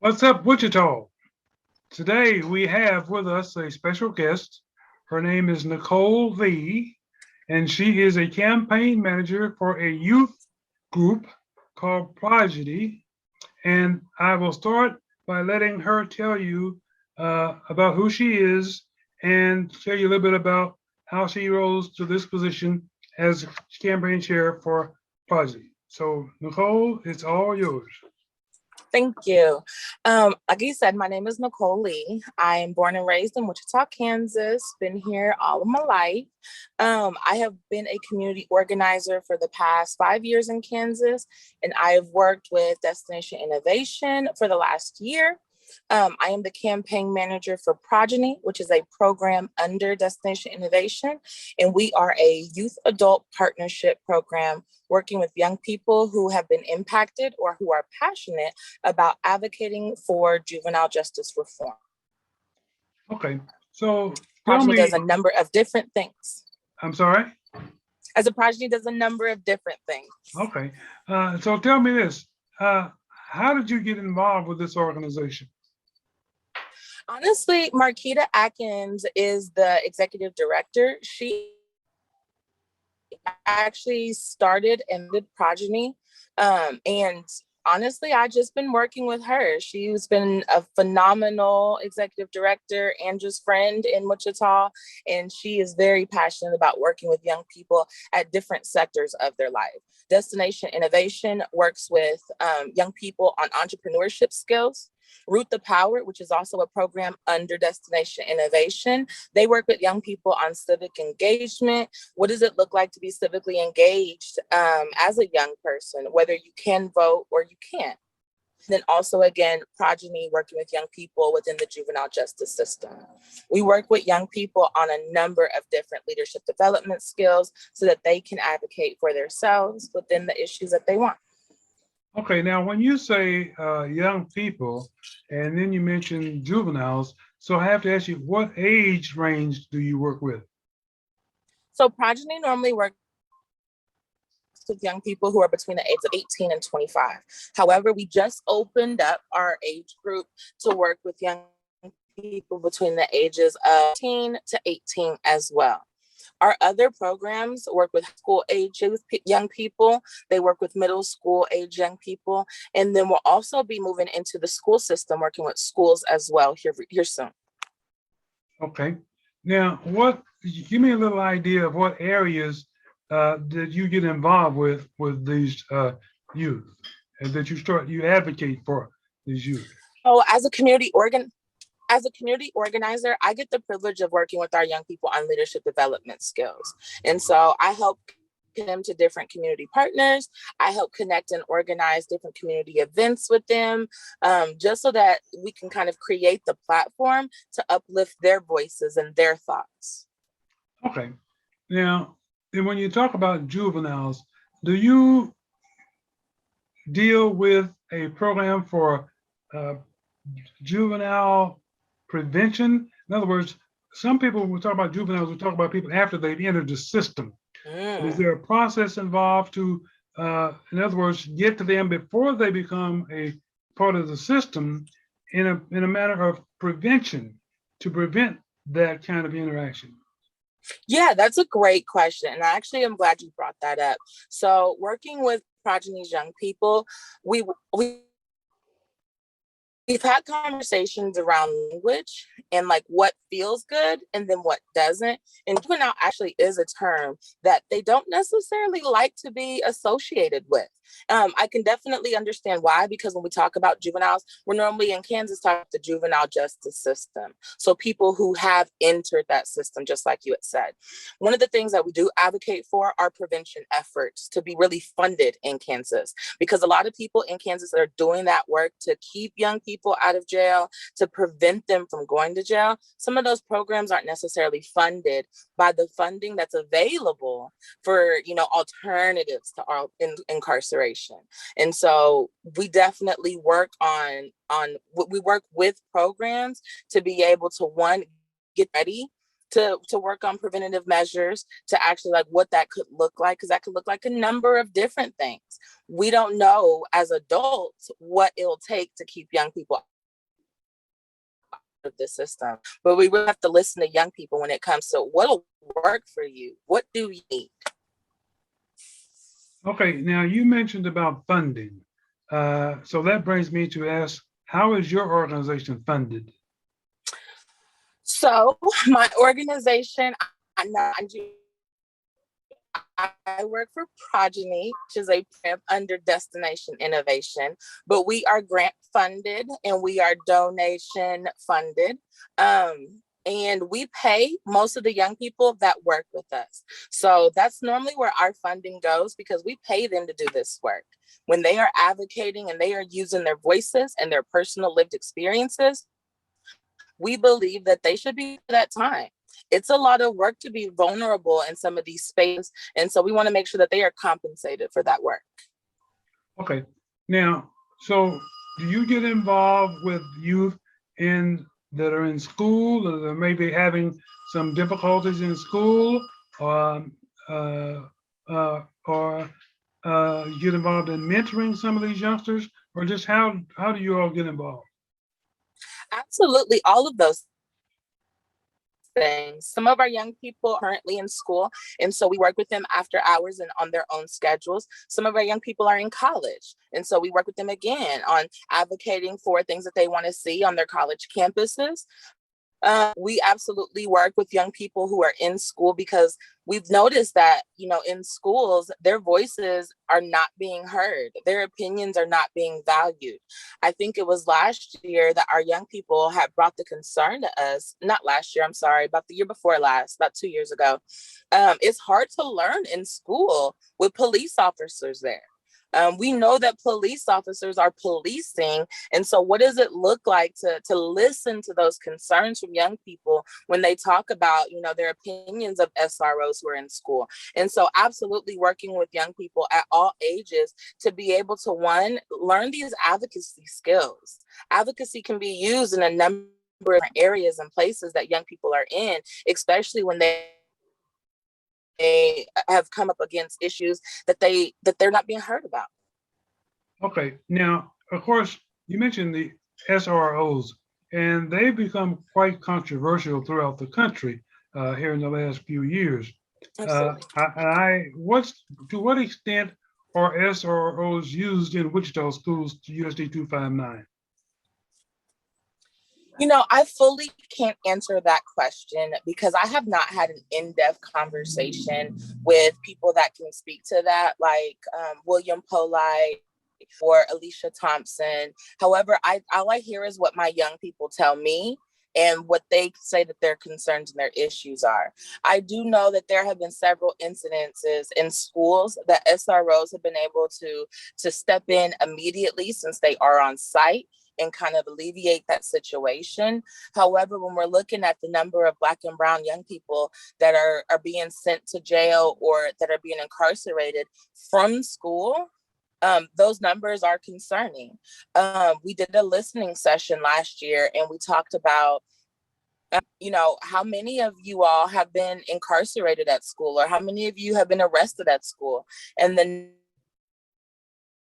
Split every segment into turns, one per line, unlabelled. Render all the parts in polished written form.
What's up, Wichita? Today we have with us a special guest. Her name is Nichole Lee, and she is a campaign manager for a youth group called Prodigy. And I will start by letting her tell you about who she is and tell you a little bit about how she rose to this position as campaign chair for Prodigy. So, Nicole, it's all yours.
Thank you. Like you said, my name is Nichole Lee. I am born and raised in Wichita, Kansas. Been here all of my life. I have been a community organizer for the past 5 years in Kansas, and I have worked with Destination Innovation for the last year. I am the campaign manager for Progeny, which is a program under Destination Innovation. And we are a youth adult partnership program working with young people who have been impacted or who are passionate about advocating for juvenile justice reform.
Okay, so tell
Progeny
me,
does a number of different things.
I'm sorry?
As a progeny does a number of different things.
Okay, so tell me this. How did you get involved with this organization?
Honestly, Marquita Atkins is the executive director. She actually started and did Progeny. And honestly, I just been working with her. She's been a phenomenal executive director and just friend in Wichita. And she is very passionate about working with young people at different sectors of their life. Destination Innovation works with young people on entrepreneurship skills. Root the Power, which is also a program under Destination Innovation. They work with young people on civic engagement. What does it look like to be civically engaged as a young person, whether you can vote or you can't? Then also, again, Progeny, working with young people within the juvenile justice system. We work with young people on a number of different leadership development skills so that they can advocate for themselves within the issues that they want.
Okay, now when you say young people, and then you mention juveniles, so I have to ask you, what age range do you work with?
So Progeny normally works with young people who are between the age of 18 and 25. However, we just opened up our age group to work with young people between the ages of 10 to 18 as well. Our other programs work with school age young people. They work with middle school age young people. And then we'll also be moving into the school system, working with schools as well here soon.
Okay, now give me a little idea of what areas that you get involved with these youth and that you advocate for these youth.
Oh, as a community organizer, I get the privilege of working with our young people on leadership development skills. And so I help them to different community partners. I help connect and organize different community events with them, just so that we can kind of create the platform to uplift their voices and their thoughts.
Okay, now, and when you talk about juveniles, do you deal with a program for uh, juvenile prevention? In other words, some people, when we talk about juveniles, we talk about people after they've entered the system. Is there a process involved to, in other words, get to them before they become a part of the system in a matter of prevention to prevent that kind of interaction?
Yeah, that's a great question. And I actually am glad you brought that up. So working with Progeny's young people, we we've had conversations around language and like what feels good and then what doesn't. And juvenile actually is a term that they don't necessarily like to be associated with. I can definitely understand why, because when we talk about juveniles, we're normally in Kansas talking about the juvenile justice system. So people who have entered that system, just like you had said. One of the things that we do advocate for are prevention efforts to be really funded in Kansas, because a lot of people in Kansas are doing that work to keep young people out of jail, to prevent them from going to jail. Some of those programs aren't necessarily funded by the funding that's available for, alternatives to our incarceration. And so we definitely work we work with programs to be able to, one, get ready to work on preventative measures, to actually like what that could look like, because that could look like a number of different things. We don't know as adults what it'll take to keep young people of the system. But we really have to listen to young people when it comes to what'll work for you. What do you need?
Okay, now you mentioned about funding. So that brings me to ask, how is your organization funded?
So my organization, I work for Progeny, which is a program under Destination Innovation, but we are grant funded and we are donation funded. And we pay most of the young people that work with us. So that's normally where our funding goes, because we pay them to do this work. When they are advocating and they are using their voices and their personal lived experiences, we believe that they should be that time. It's a lot of work to be vulnerable in some of these spaces. And so we want to make sure that they are compensated for that work.
Okay, now, so do you get involved with youth in that are in school or that may be having some difficulties in school, or you get involved in mentoring some of these youngsters, or just how do you all get involved?
Absolutely, all of those things. Some of our young people are currently in school, and so we work with them after hours and on their own schedules. Some of our young people are in college, and so we work with them again on advocating for things that they want to see on their college campuses. We absolutely work with young people who are in school, because we've noticed that, in schools, their voices are not being heard. Their opinions are not being valued. I think it was last year that our young people had brought the concern to us, not last year, I'm sorry, about the year before last, about 2 years ago. It's hard to learn in school with police officers there. We know that police officers are policing. And so what does it look like to listen to those concerns from young people when they talk about, their opinions of SROs who are in school? And so absolutely working with young people at all ages to be able to, one, learn these advocacy skills. Advocacy can be used in a number of areas and places that young people are in, especially when they have come up against issues that they're not being heard about.
Okay, now, of course, you mentioned the SROs, and they've become quite controversial throughout the country here in the last few years.
Absolutely.
To what extent are SROs used in Wichita schools to USD 259?
I fully can't answer that question because I have not had an in-depth conversation with people that can speak to that, like William Polite or Alicia Thompson. However, all I hear is what my young people tell me and what they say that their concerns and their issues are. I do know that there have been several incidences in schools that SROs have been able to step in immediately, since they are on site, and kind of alleviate that situation. However, when we're looking at the number of Black and Brown young people that are being sent to jail or that are being incarcerated from school, those numbers are concerning. We did a listening session last year, and we talked about how many of you all have been incarcerated at school, or how many of you have been arrested at school, and the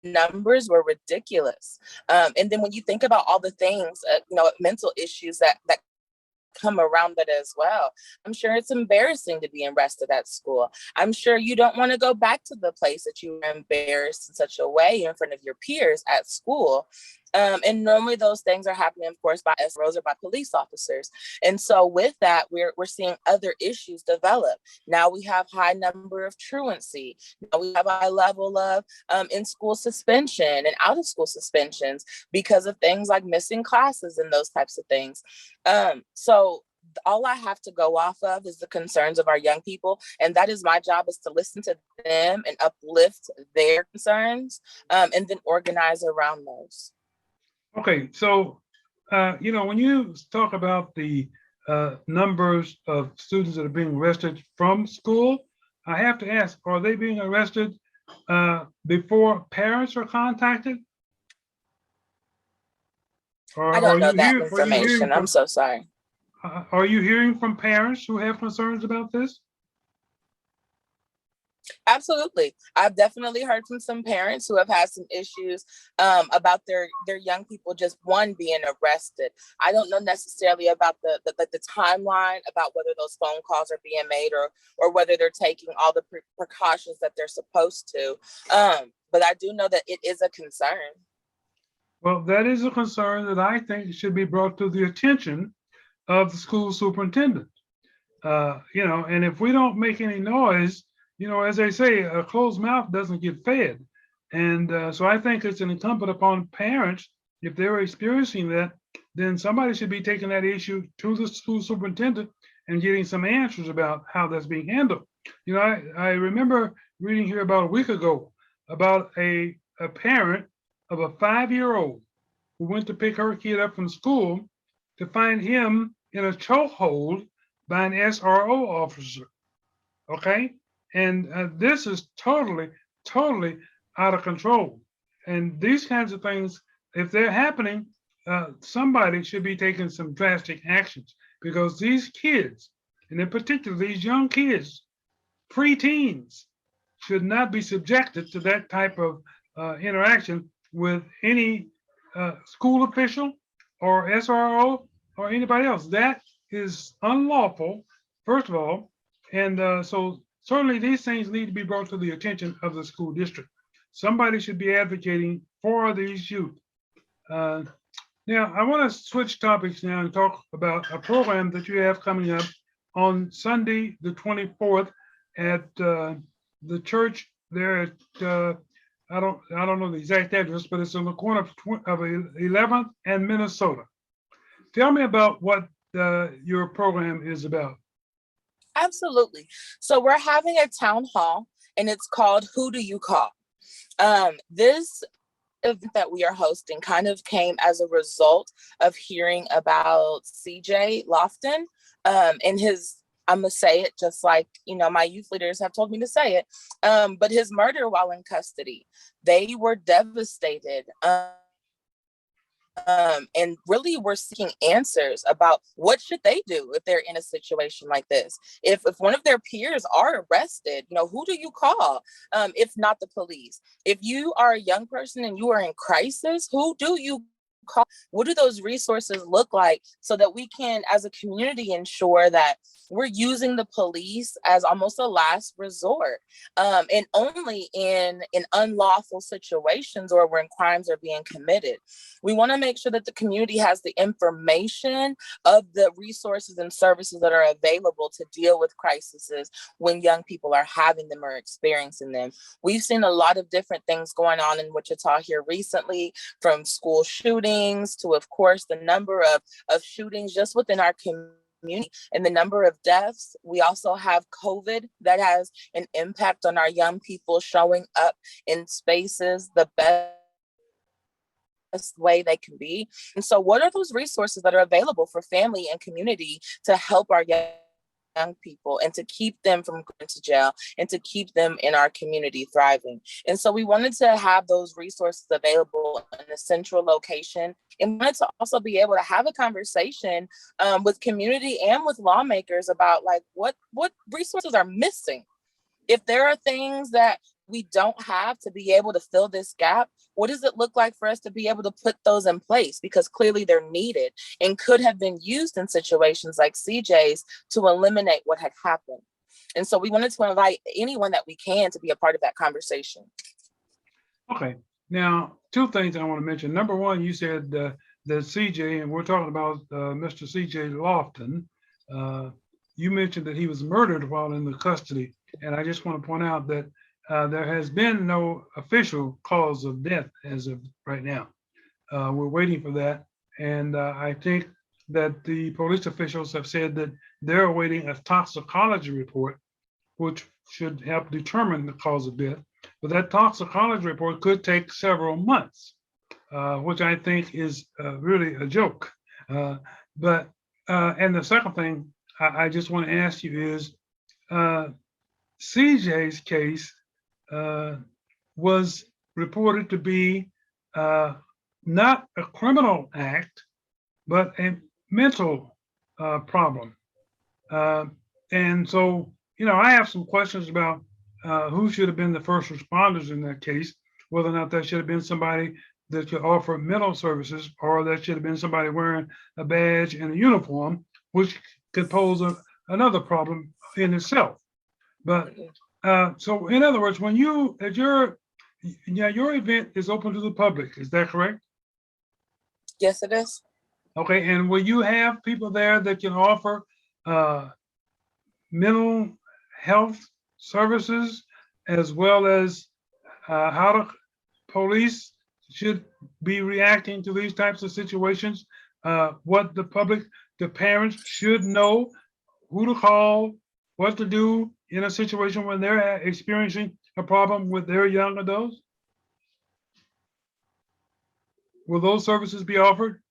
numbers were ridiculous. And then when you think about all the things, mental issues that come around that as well, I'm sure it's embarrassing to be arrested at school. I'm sure you don't want to go back to the place that you were embarrassed in such a way in front of your peers at school. And normally those things are happening, of course, by SROs or by police officers. And so with that, we're seeing other issues develop. Now we have high number of truancy. Now we have a high level of in-school suspension and out-of-school suspensions because of things like missing classes and those types of things. So all I have to go off of is the concerns of our young people. And that is my job, is to listen to them and uplift their concerns, and then organize around those.
Okay, so when you talk about the numbers of students that are being arrested from school, I have to ask, are they being arrested before parents are contacted? Or
I don't know
are
that
you
information. I'm so sorry.
Are you hearing from parents who have concerns about this?
Absolutely. I've definitely heard from some parents who have had some issues about their young people just one being arrested. I don't know necessarily about the timeline about whether those phone calls are being made or whether they're taking all the precautions that they're supposed to. But I do know that it is a concern.
Well, that is a concern that I think should be brought to the attention of the school superintendent. And if we don't make any noise, as they say, a closed mouth doesn't get fed. And so I think it's an incumbent upon parents, if they're experiencing that, then somebody should be taking that issue to the school superintendent and getting some answers about how that's being handled. I remember reading here about a week ago about a parent of a 5-year-old who went to pick her kid up from school to find him in a chokehold by an SRO officer. Okay. And this is totally, totally out of control. And these kinds of things, if they're happening, somebody should be taking some drastic actions because these kids, and in particular, these young kids, preteens, should not be subjected to that type of interaction with any school official or SRO or anybody else. That is unlawful, first of all. And so certainly these things need to be brought to the attention of the school district. Somebody should be advocating for these youth. Now, I want to switch topics now and talk about a program that you have coming up on Sunday, the 24th, at the church there at I don't know the exact address, but it's on the corner of 11th and Minnesota. Tell me about what your program is about.
Absolutely. So we're having a town hall, and it's called Who Do You Call? This event that we are hosting kind of came as a result of hearing about CJ Lofton and his, I'm gonna say it just like my youth leaders have told me to say it, but his murder while in custody. They were devastated. And really we're seeking answers about what should they do if they're in a situation like this. If one of their peers are arrested, who do you call if not the police? If you are a young person and you are in crisis, who do you call? What do those resources look like so that we can, as a community, ensure that we're using the police as almost a last resort, and only in unlawful situations or when crimes are being committed. We want to make sure that the community has the information of the resources and services that are available to deal with crises when young people are having them or experiencing them. We've seen a lot of different things going on in Wichita here recently, from school shootings to, of course, the number of shootings just within our community and the number of deaths. We also have COVID that has an impact on our young people showing up in spaces the best way they can be. And so what are those resources that are available for family and community to help our young people and to keep them from going to jail and to keep them in our community thriving? And so we wanted to have those resources available in a central location, and wanted to also be able to have a conversation with community and with lawmakers about like what resources are missing. If there are things that we don't have to be able to fill this gap, what does it look like for us to be able to put those in place? Because clearly they're needed and could have been used in situations like CJ's to eliminate what had happened. And so we wanted to invite anyone that we can to be a part of that conversation.
Okay. Now, two things I want to mention. Number one, you said that CJ, and we're talking about Mr. CJ Lofton. You mentioned that he was murdered while in the custody. And I just want to point out that there has been no official cause of death as of right now. We're waiting for that. And I think that the police officials have said that they're awaiting a toxicology report, which should help determine the cause of death. But that toxicology report could take several months, which I think is really a joke. And the second thing I just want to ask you is, CJ's case was reported to be not a criminal act, but a mental problem. And so, I have some questions about who should have been the first responders in that case, whether or not that should have been somebody that could offer mental services, or that should have been somebody wearing a badge and a uniform, which could pose another problem in itself. But so, in other words, when you at your event is open to the public, is that correct?
Yes, it is.
Okay, and will you have people there that can offer uh, mental health services, as well as how the police should be reacting to these types of situations, what the public, the parents should know, who to call, what to do in a situation when they're experiencing a problem with their young adults? Will those services be offered?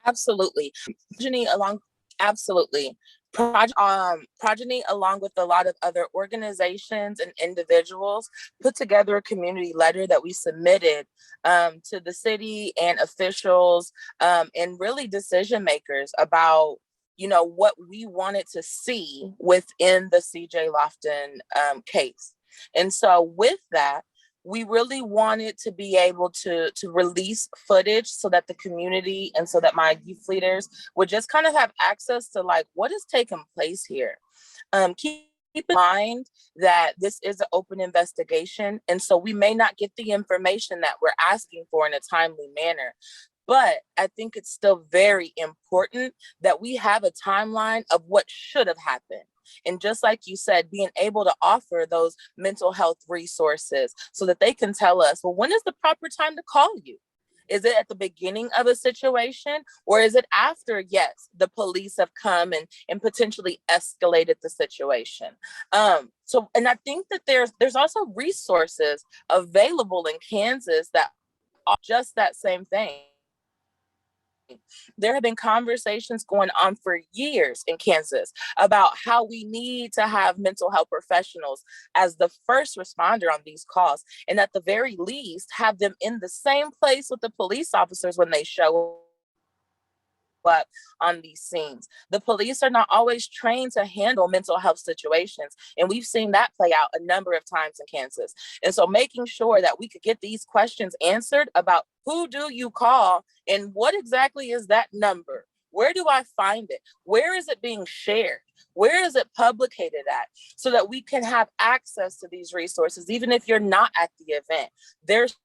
Absolutely. Progeny along, absolutely. Progeny, along with a lot of other organizations and individuals, put together a community letter that we submitted to the city and officials and really decision makers about, you know, what we wanted to see within the CJ Lofton case. And so with that, we really wanted to be able to release footage so that the community and so that my youth leaders would just kind of have access to like what is taking place here. Keep in mind that this is an open investigation, and so we may not get the information that we're asking for in a timely manner. But I think it's still very important that we have a timeline of what should have happened. And just like you said, being able to offer those mental health resources so that they can tell us, well, when is the proper time to call you? Is it at the beginning of a situation, or is it after, yes, the police have come and potentially escalated the situation? So, and I think that there's also resources available in Kansas that are just that same thing. There have been conversations going on for years in Kansas about how we need to have mental health professionals as the first responder on these calls, and at the very least have them in the same place with the police officers when they show up on these scenes. The police are not always trained to handle mental health situations, and we've seen that play out a number of times in Kansas. And so making sure that we could get these questions answered about who do you call and what exactly is that number? Where do I find it? Where is it being shared? Where is it publicated at? So that we can have access to these resources, even if you're not at the event. There's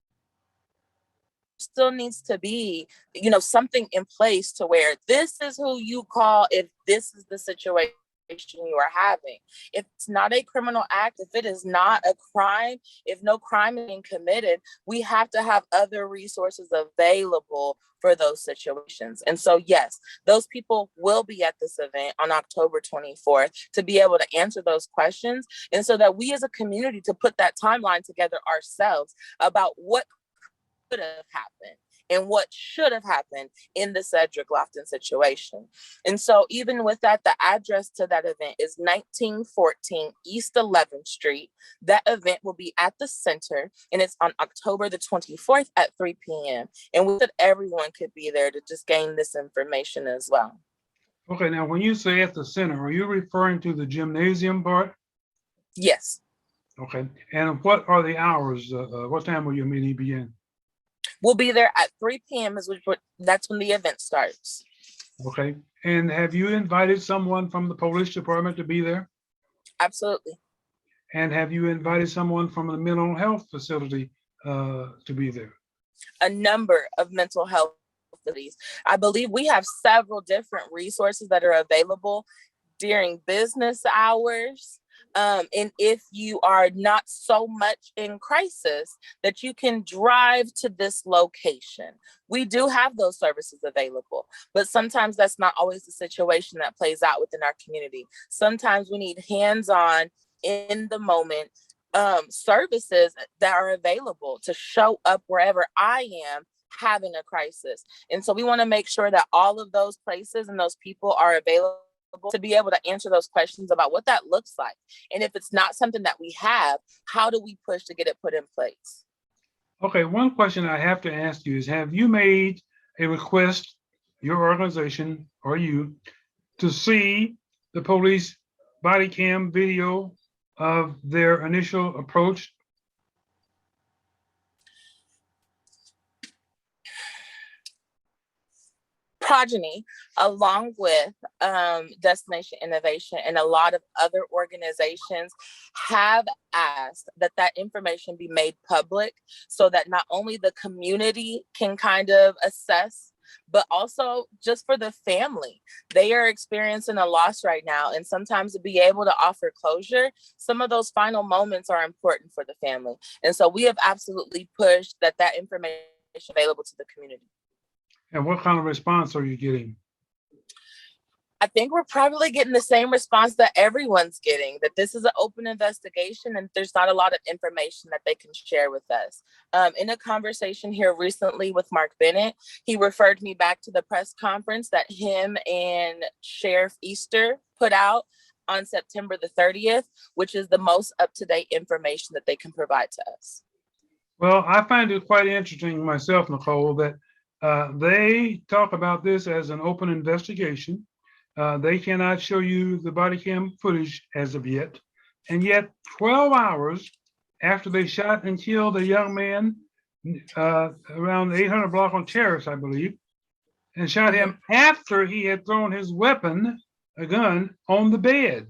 still needs to be, you know, something in place to where this is who you call if this is the situation you are having. If it's not a criminal act, if it is not a crime, if no crime is being committed, we have to have other resources available for those situations. And so, yes, those people will be at this event on October 24th to be able to answer those questions. And so that we as a community to put that timeline together ourselves about what could have happened and what should have happened in the Cedric Lofton situation. And so even with that, the address to that event is 1914 East 11th Street. That event will be at the center, and it's on October the 24th at 3 p.m. And we said everyone could be there to just gain this information as well.
Okay, now when you say at the center, are you referring to the gymnasium part?
Yes.
Okay, and what are the hours? What time will your meeting begin?
We'll be there at 3 p.m. That's when the event starts.
Okay, and have you invited someone from the police department to be there?
Absolutely.
And have you invited someone from the mental health facility to be there?
A number of mental health facilities. I believe we have several different resources that are available during business hours. And if you are not so much in crisis that you can drive to this location, we do have those services available, but sometimes that's not always the situation that plays out within our community. Sometimes we need hands-on, in the moment services that are available to show up wherever I am having a crisis. And so we want to make sure that all of those places and those people are available to be able to answer those questions about what that looks like. And if it's not something that we have, how do we push to get it put in place?
Okay, one question I have to ask you is, have you made a request, your organization or you, to see the police body cam video of their initial approach?
Progeny, along with Destination Innovation and a lot of other organizations, have asked that that information be made public so that not only the community can kind of assess, but also just for the family. They are experiencing a loss right now. And sometimes to be able to offer closure, some of those final moments are important for the family. And so we have absolutely pushed that that information is available to the community.
And what kind of response are you getting?
I think we're probably getting the same response that everyone's getting, that this is an open investigation and there's not a lot of information that they can share with us. In a conversation here recently with Mark Bennett, he referred me back to the press conference that him and Sheriff Easter put out on September the 30th, which is the most up-to-date information that they can provide to us.
Well, I find it quite interesting myself, Nichole, that they talk about this as an open investigation. They cannot show you the body cam footage as of yet. And yet 12 hours after they shot and killed a young man around 800 block on Terrace, I believe, and shot him after he had thrown his weapon, a gun, on the bed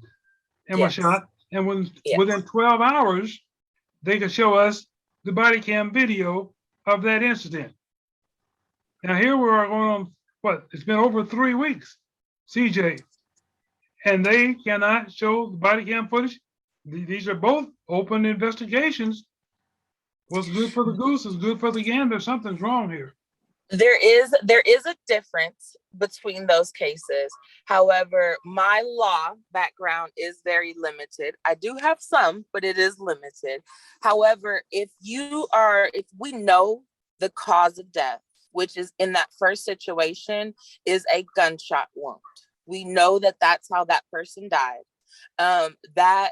and was shot. And within 12 hours, they could show us the body cam video of that incident. Now here we are going on, what, it's been over 3 weeks, CJ, and they cannot show the body cam footage. These are both open investigations. What's good for the goose is good for the gander. Something's wrong here.
There is a difference between those cases. However, my law background is very limited. I do have some, but it is limited. However, if we know the cause of death, which is in that first situation, is a gunshot wound. We know that that's how that person died. That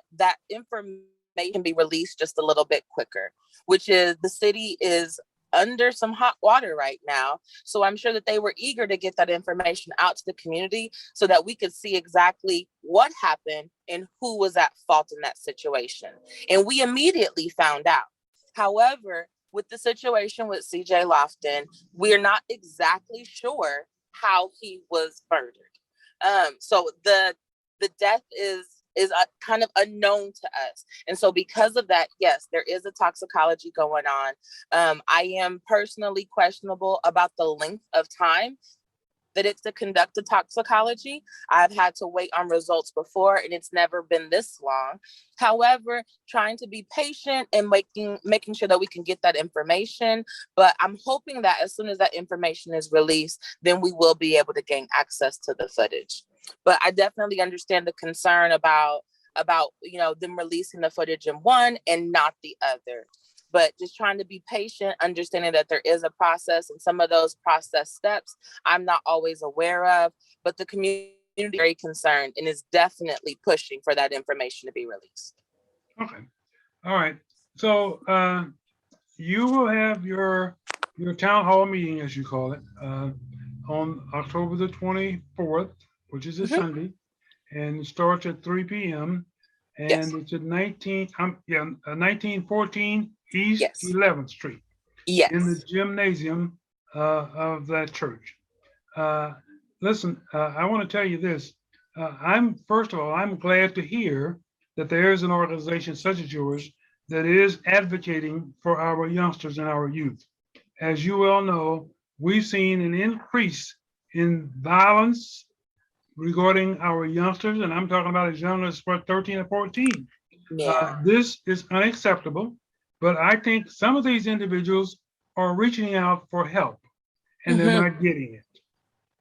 information can be released just a little bit quicker, which is the city is under some hot water right now. So I'm sure that they were eager to get that information out to the community so that we could see exactly what happened and who was at fault in that situation. And we immediately found out. However, with the situation with CJ Lofton, we're not exactly sure how he was murdered. So the death is kind of unknown to us. And so because of that, yes, there is a toxicology going on. I am personally questionable about the length of time that it's to conduct a toxicology. I've had to wait on results before and it's never been this long. However, trying to be patient and making sure that we can get that information. But I'm hoping that as soon as that information is released, then we will be able to gain access to the footage. But I definitely understand the concern about them releasing the footage in one and not the other. But just trying to be patient, understanding that there is a process and some of those process steps I'm not always aware of, but the community is very concerned and is definitely pushing for that information to be released.
Okay. All right. So you will have your town hall meeting, as you call it, on October the 24th, which is a Sunday, and it starts at 3 p.m. And it's at 1914 East 11th Street in the gymnasium of that church. Listen, I want to tell you this. First of all, I'm glad to hear that there is an organization such as yours that is advocating for our youngsters and our youth. As you well know, we've seen an increase in violence regarding our youngsters, and I'm talking about as young as 13 or 14. This is unacceptable, but I think some of these individuals are reaching out for help and they're not getting it.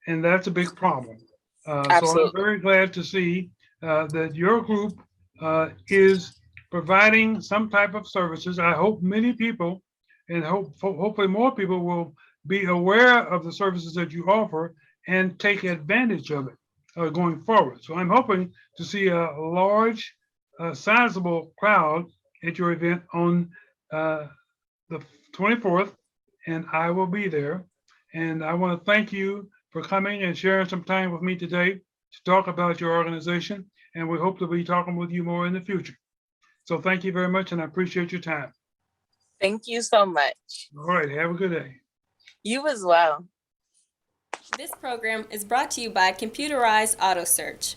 And that's a big problem. So I'm very glad to see that your group is providing some type of services. I hope many people and hopefully more people will be aware of the services that you offer and take advantage of it going forward. So I'm hoping to see a large, sizable crowd at your event on the 24th, and I will be there. And I want to thank you for coming and sharing some time with me today to talk about your organization. And we hope to be talking with you more in the future. So thank you very much, and I appreciate your time.
Thank you so much.
All right, have a good day.
You as well.
This program is brought to you by Computerized Auto Search.